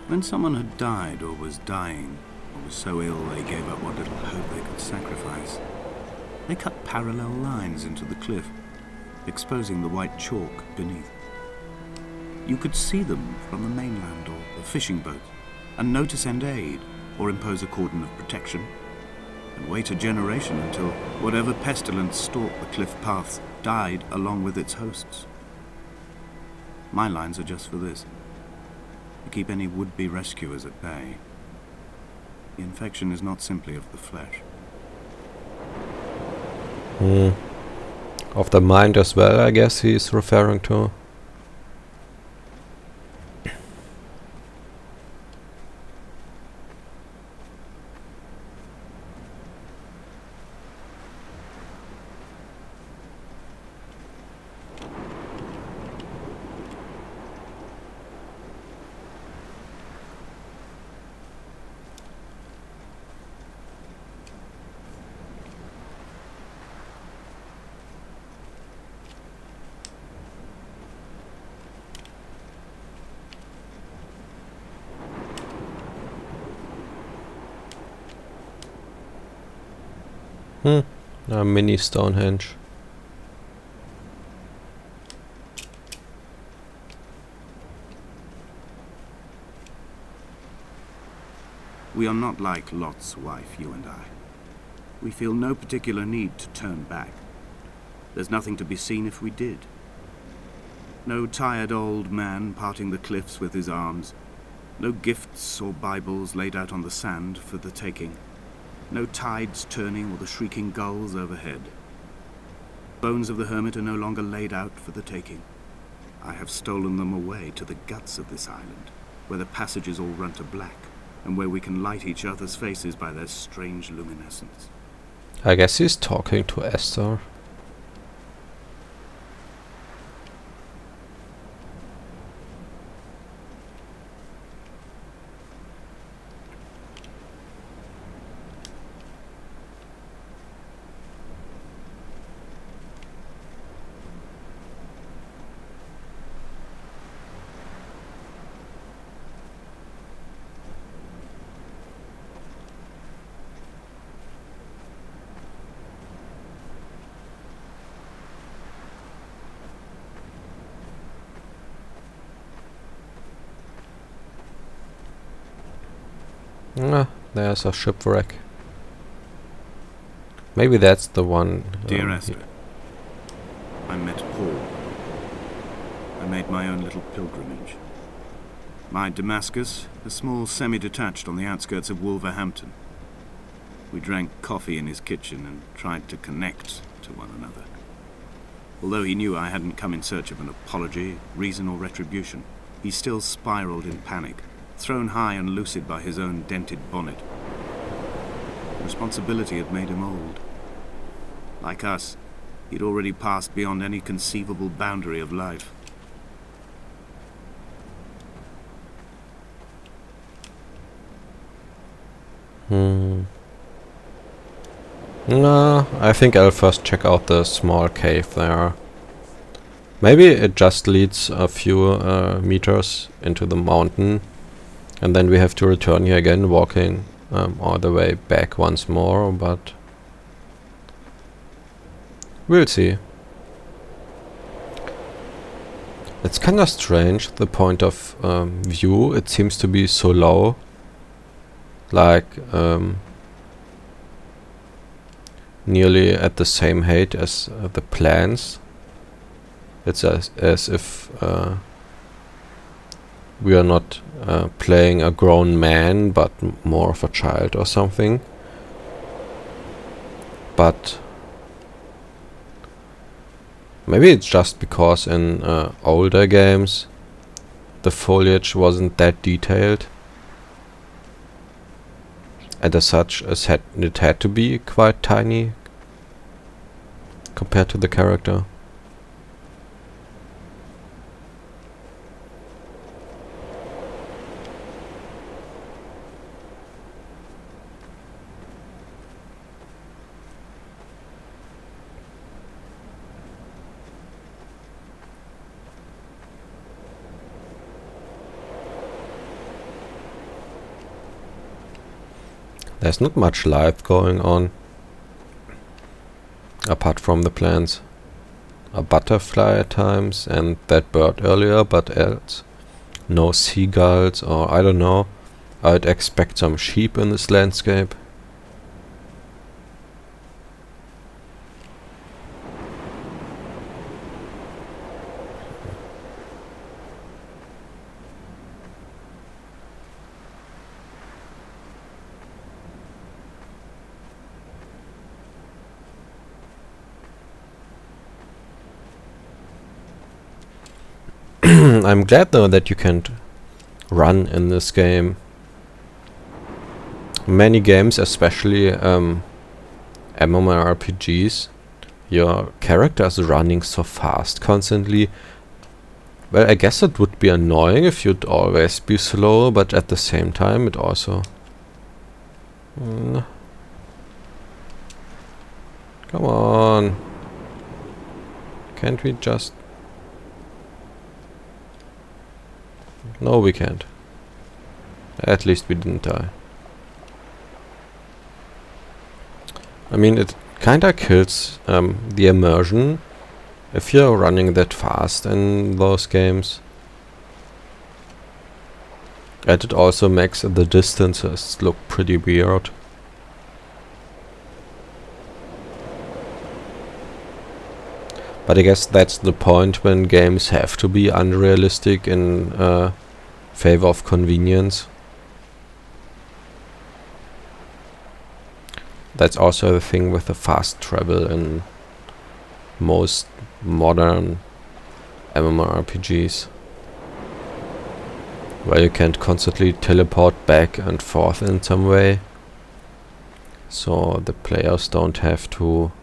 When someone had died or was dying, or was so ill they gave up what little hope they could sacrifice, they cut parallel lines into the cliff, exposing the white chalk beneath. You could see them from the mainland or the fishing boat, and know to send aid or impose a cordon of protection, and wait a generation until whatever pestilence stalked the cliff paths died along with its hosts. My lines are just for this, to keep any would-be rescuers at bay. The infection is not simply of the flesh. Of the mind as well, I guess he's referring to. A mini Stonehenge. We are not like Lot's wife, you and I. We feel no particular need to turn back. There's nothing to be seen if we did. No tired old man parting the cliffs with his arms. No gifts or Bibles laid out on the sand for the taking. No tides turning or the shrieking gulls overhead. Bones of the hermit are no longer laid out for the taking. I have stolen them away to the guts of this island, where the passages all run to black, and where we can light each other's faces by their strange luminescence. I guess he's talking to Esther. There's a shipwreck. Maybe that's the one. Dear Esther, I met Paul. I made my own little pilgrimage. My Damascus, a small semi-detached on the outskirts of Wolverhampton. We drank coffee in his kitchen and tried to connect to one another. Although he knew I hadn't come in search of an apology, reason or retribution, he still spiraled in panic, thrown high and lucid by his own dented bonnet. Responsibility had made him old. Like us, he'd already passed beyond any conceivable boundary of life. No, I think I'll first check out the small cave there. Maybe it just leads a few meters into the mountain, and then we have to return here again, walking all the way back once more, but we'll see. It's kinda strange, the point of view. It seems to be so low, like nearly at the same height as the plants. It's as if we are not playing a grown man, but more of a child or something. But maybe it's just because in older games the foliage wasn't that detailed, and as such it had to be quite tiny compared to the character. There's not much life going on apart from the plants. A butterfly at times and that bird earlier, but else no seagulls, or I don't know. I'd expect some sheep in this landscape. I'm glad though that you can run in this game. Many games, especially MMORPGs, your character is running so fast constantly. Well, I guess it would be annoying if you'd always be slow, but at the same time it also... Come on. Can't we just... No, we can't. At least we didn't die. I mean, it kinda kills the immersion if you're running that fast in those games. And it also makes the distances look pretty weird. But I guess that's the point when games have to be unrealistic in favor of convenience. That's also the thing with the fast travel in most modern MMORPGs, where you can't constantly teleport back and forth in some way, so the players don't have to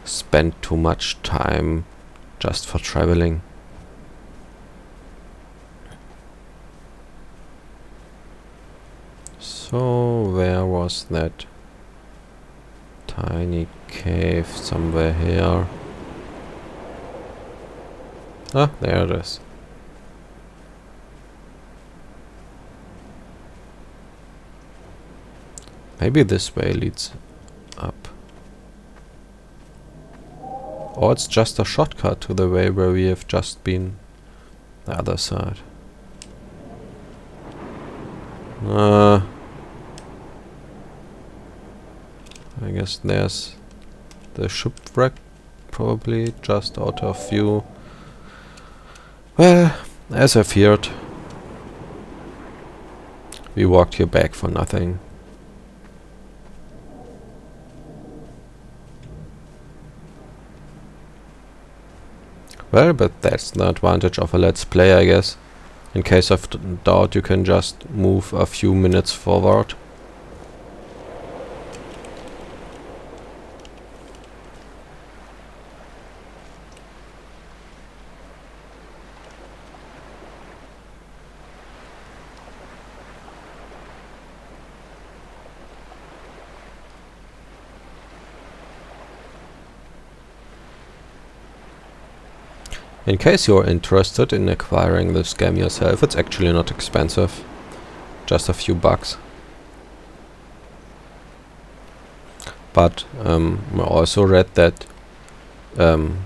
spend too much time just for traveling. So where was that tiny cave? Somewhere here. Ah, there it is. Maybe this way leads up. Or it's just a shortcut to the way where we have just been. The other side. I guess there's the shipwreck, probably just out of view. Well, as I feared, we walked here back for nothing. Well, but that's the advantage of a let's play, I guess. In case of doubt, you can just move a few minutes forward. In case you're interested in acquiring this game yourself, it's actually not expensive. Just a few bucks. But I also read that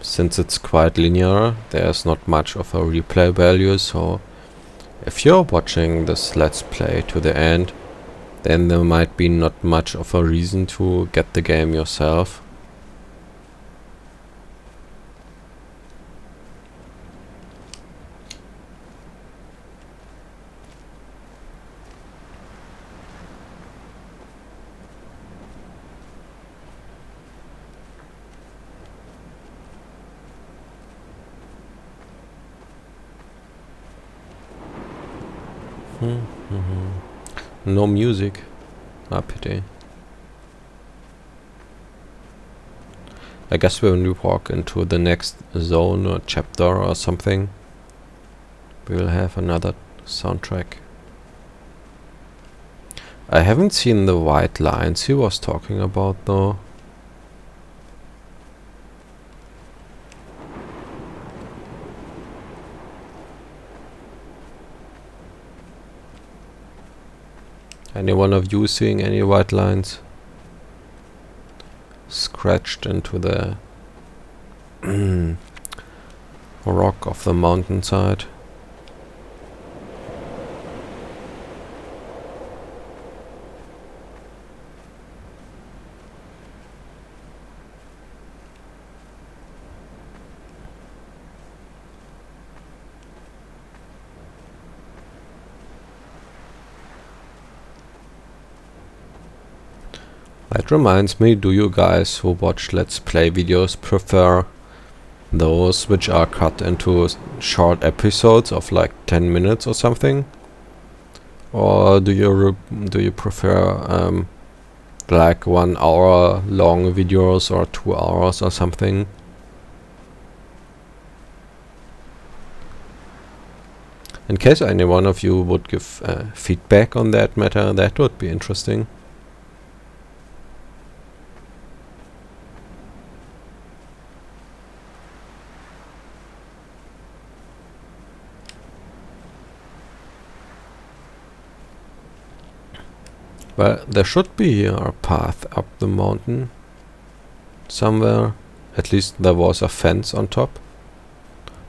since it's quite linear, there's not much of a replay value, so if you're watching this let's play to the end, then there might be not much of a reason to get the game yourself. No music. Ah, pity. I guess when we walk into the next zone or chapter or something, we will have another soundtrack. I haven't seen the white lines he was talking about though. Any one of you seeing any white lines scratched into the rock of the mountainside? That reminds me, do you guys who watch Let's Play videos prefer those which are cut into short episodes of like 10 minutes or something? Or do you prefer like 1 hour long videos or 2 hours or something? In case any one of you would give feedback on that matter, that would be interesting. Well, there should be a path up the mountain somewhere. At least there was a fence on top.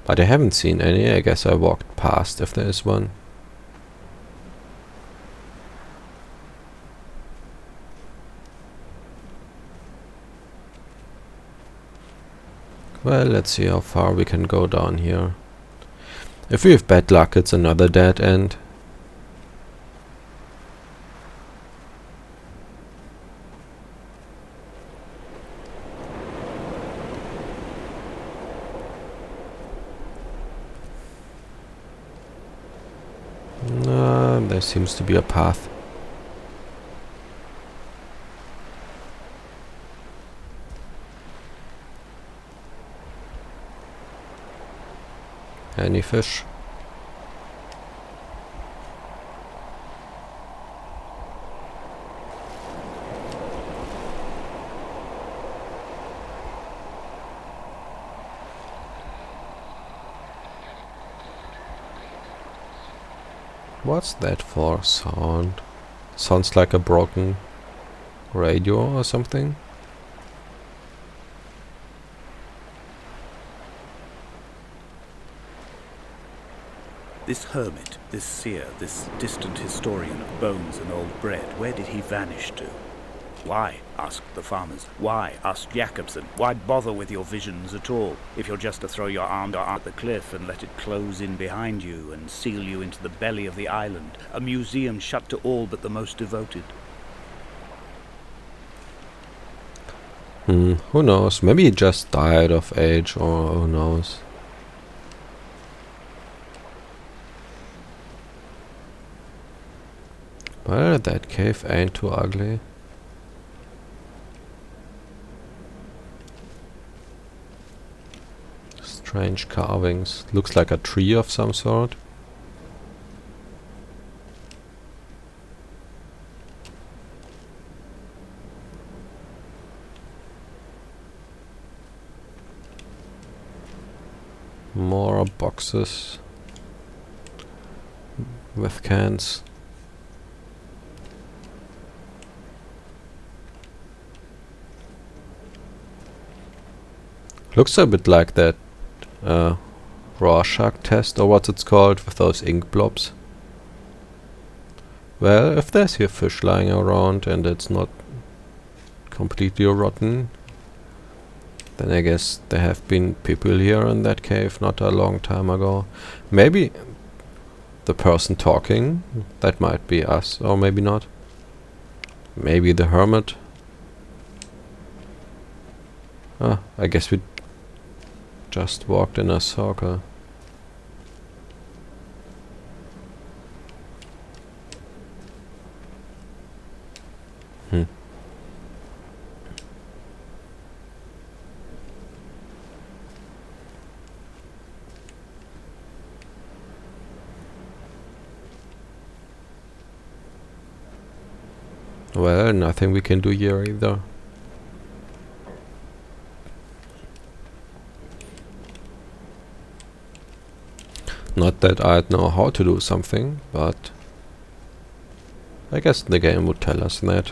But I haven't seen any. I guess I walked past if there is one. Well, let's see how far we can go down here. If we have bad luck, it's another dead end. There seems to be a path. Any fish? What's that for sound? Sounds like a broken radio or something. This hermit, this seer, this distant historian of bones and old bread, where did he vanish to? Why? Asked the farmers. Why? Asked Jacobson. Why bother with your visions at all, if you're just to throw your arm at the cliff and let it close in behind you and seal you into the belly of the island, a museum shut to all but the most devoted? Who knows? Maybe he just died of age, or who knows? Well, that cave ain't too ugly. Strange carvings. Looks like a tree of some sort. More boxes with cans. Looks a bit like that Rorschach test, or what it's called, with those ink blobs. Well, if there's here fish lying around and it's not completely rotten, then I guess there have been people here in that cave not a long time ago. Maybe the person talking, that might be us, or maybe not. Maybe the hermit. I guess we just walked in a circle. Well, nothing we can do here either. Not that I'd know how to do something, but I guess the game would tell us that.